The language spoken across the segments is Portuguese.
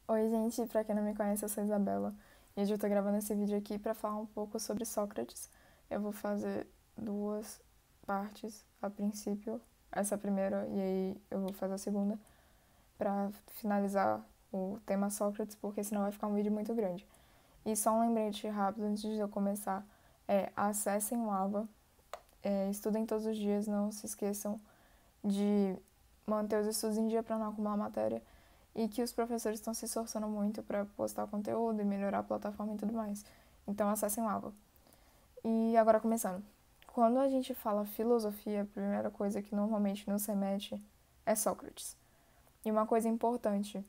Oi, gente, pra quem não me conhece, eu sou a Isabela e hoje eu tô gravando esse vídeo aqui pra falar um pouco sobre Sócrates. Eu vou fazer duas partes a princípio, essa primeira e aí eu vou fazer a segunda pra finalizar o tema Sócrates, porque senão vai ficar um vídeo muito grande. E só um lembrete rápido antes de eu começar, acessem o Ava, estudem todos os dias, não se esqueçam de manter os estudos em dia para não acumular matéria e que os professores estão se esforçando muito para postar o conteúdo e melhorar a plataforma e tudo mais. Então acessem o Ava. E agora começando. Quando a gente fala filosofia, a primeira coisa que normalmente nos remete é Sócrates. E uma coisa importante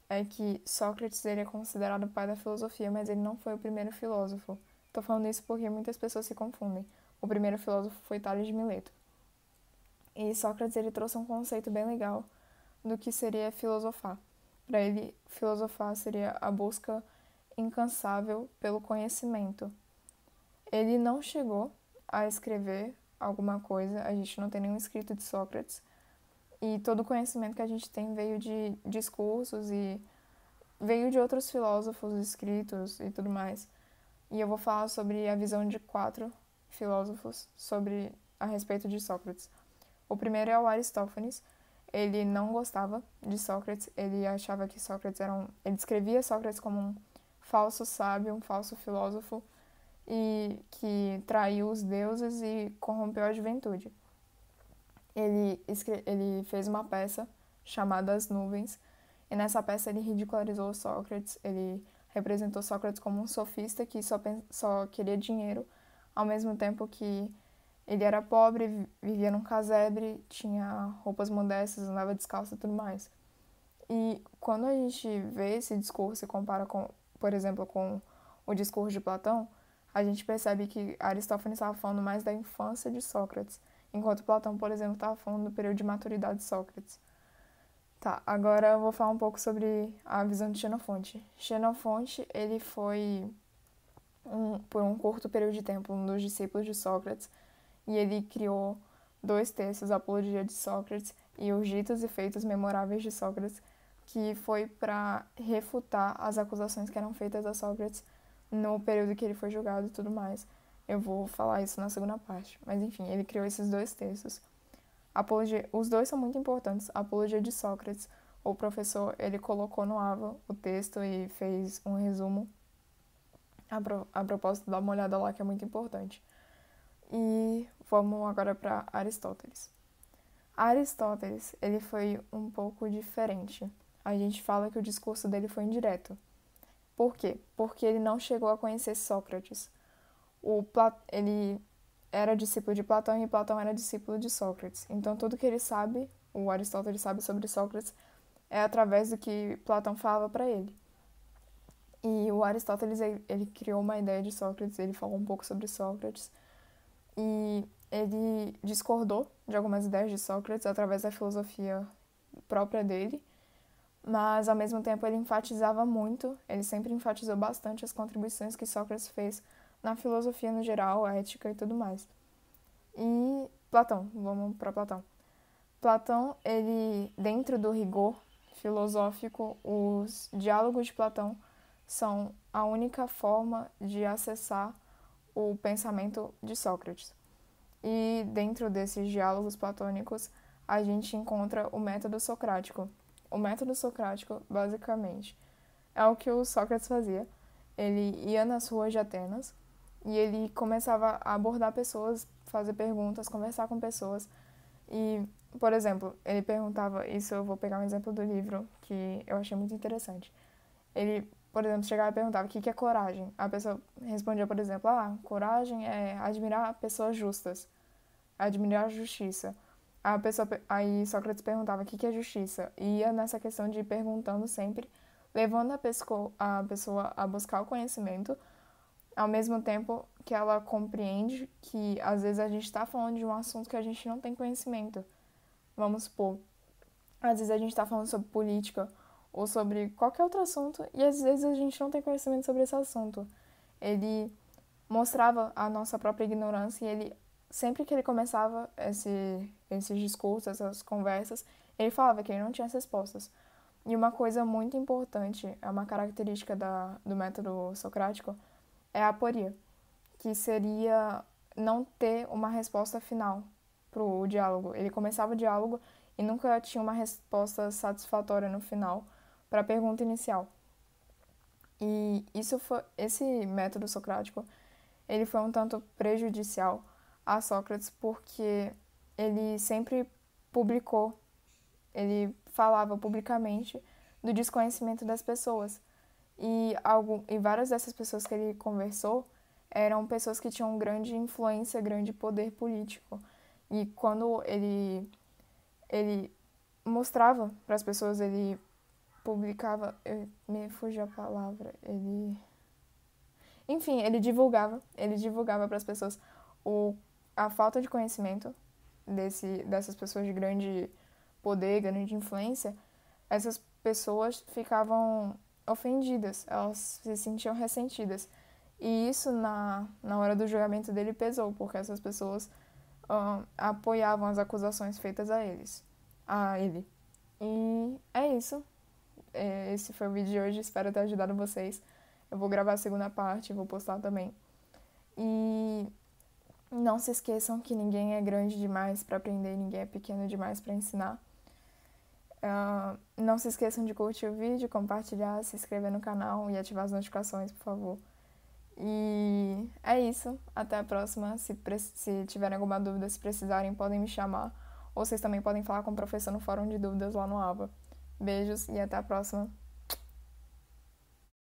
é que Sócrates ele é considerado o pai da filosofia, mas ele não foi o primeiro filósofo. Estou falando isso porque muitas pessoas se confundem. O primeiro filósofo foi Tales de Mileto. E Sócrates ele trouxe um conceito bem legal do que seria filosofar. Para ele, filosofar seria a busca incansável pelo conhecimento. Ele não chegou a escrever alguma coisa, a gente não tem nenhum escrito de Sócrates, e todo o conhecimento que a gente tem veio de discursos e veio de outros filósofos escritos e tudo mais. E eu vou falar sobre a visão de quatro filósofos sobre a respeito de Sócrates. O primeiro é o Aristófanes. Ele não gostava de Sócrates, ele achava que Sócrates era ele descrevia Sócrates como um falso sábio, um falso filósofo e que traiu os deuses e corrompeu a juventude. Ele fez uma peça chamada As Nuvens, e nessa peça ele ridicularizou Sócrates, ele representou Sócrates como um sofista que só queria dinheiro, ao mesmo tempo que ele era pobre, vivia num casebre, tinha roupas modestas, andava descalço e tudo mais. E quando a gente vê esse discurso e compara com, por exemplo, com o discurso de Platão, a gente percebe que Aristófanes estava falando mais da infância de Sócrates, enquanto Platão, por exemplo, estava falando do período de maturidade de Sócrates. Tá, agora eu vou falar um pouco sobre a visão de Xenofonte. Xenofonte, ele foi, por um curto período de tempo, um dos discípulos de Sócrates, e ele criou dois textos, a Apologia de Sócrates e os Ditos e Feitos Memoráveis de Sócrates, que foi para refutar as acusações que eram feitas a Sócrates no período que ele foi julgado e tudo mais. Eu vou falar isso na segunda parte. Mas enfim, ele criou esses dois textos. Os dois são muito importantes. A Apologia de Sócrates, o professor, ele colocou no AVA o texto e fez um resumo. A propósito, dá uma olhada lá que é muito importante. E vamos agora para Aristóteles. Aristóteles, ele foi um pouco diferente. A gente fala que o discurso dele foi indireto. Por quê? Porque ele não chegou a conhecer Sócrates. Ele era discípulo de Platão e Platão era discípulo de Sócrates. Então tudo que ele sabe, o Aristóteles sabe sobre Sócrates, é através do que Platão falava para ele. E o Aristóteles, ele criou uma ideia de Sócrates, ele falou um pouco sobre Sócrates, e ele discordou de algumas ideias de Sócrates através da filosofia própria dele, mas ao mesmo tempo ele enfatizava muito, ele sempre enfatizou bastante as contribuições que Sócrates fez na filosofia no geral, a ética e tudo mais. E Platão, vamos para Platão. Platão, ele, dentro do rigor filosófico, os diálogos de Platão são a única forma de acessar o pensamento de Sócrates. E dentro desses diálogos platônicos, a gente encontra o método socrático. O método socrático, basicamente, é o que o Sócrates fazia. Ele ia nas ruas de Atenas e ele começava a abordar pessoas, fazer perguntas, conversar com pessoas. E, por exemplo, ele perguntava, isso eu vou pegar um exemplo do livro que eu achei muito interessante. Ele, por exemplo, chegava e perguntava o que é coragem. A pessoa respondia, por exemplo, coragem é admirar pessoas justas, admirar a justiça. Aí Sócrates perguntava o que é justiça. E ia nessa questão de ir perguntando sempre, levando a pessoa a buscar o conhecimento, ao mesmo tempo que ela compreende que às vezes a gente está falando de um assunto que a gente não tem conhecimento. Vamos supor, às vezes a gente está falando sobre política ou sobre qualquer outro assunto e às vezes a gente não tem conhecimento sobre esse assunto. Ele mostrava a nossa própria ignorância e ele, sempre que ele começava esses discursos, essas conversas, ele falava que ele não tinha as respostas. E uma coisa muito importante, é uma característica do método socrático, é a aporia, que seria não ter uma resposta final para o diálogo. Ele começava o diálogo e nunca tinha uma resposta satisfatória no final para a pergunta inicial. E esse método socrático, ele foi um tanto prejudicial a Sócrates porque ele sempre publicou, ele falava publicamente do desconhecimento das pessoas. E várias dessas pessoas que ele conversou eram pessoas que tinham grande influência, grande poder político. E quando ele mostrava para as pessoas, ele publicava, me fugiu a palavra, enfim, ele divulgava para as pessoas a falta de conhecimento dessas pessoas de grande poder, grande influência. Essas pessoas ficavam ofendidas, elas se sentiam ressentidas. E isso, na hora do julgamento dele, pesou, porque essas pessoas apoiavam as acusações feitas a ele. E é isso. Esse foi o vídeo de hoje, espero ter ajudado vocês. Eu vou gravar a segunda parte, vou postar também. E não se esqueçam que ninguém é grande demais para aprender, ninguém é pequeno demais para ensinar. Não se esqueçam de curtir o vídeo, compartilhar, se inscrever no canal e ativar as notificações, por favor. E é isso. Até a próxima. Se tiverem alguma dúvida, se precisarem, podem me chamar. Ou vocês também podem falar com o professor no fórum de dúvidas lá no Alba. Beijos e até a próxima.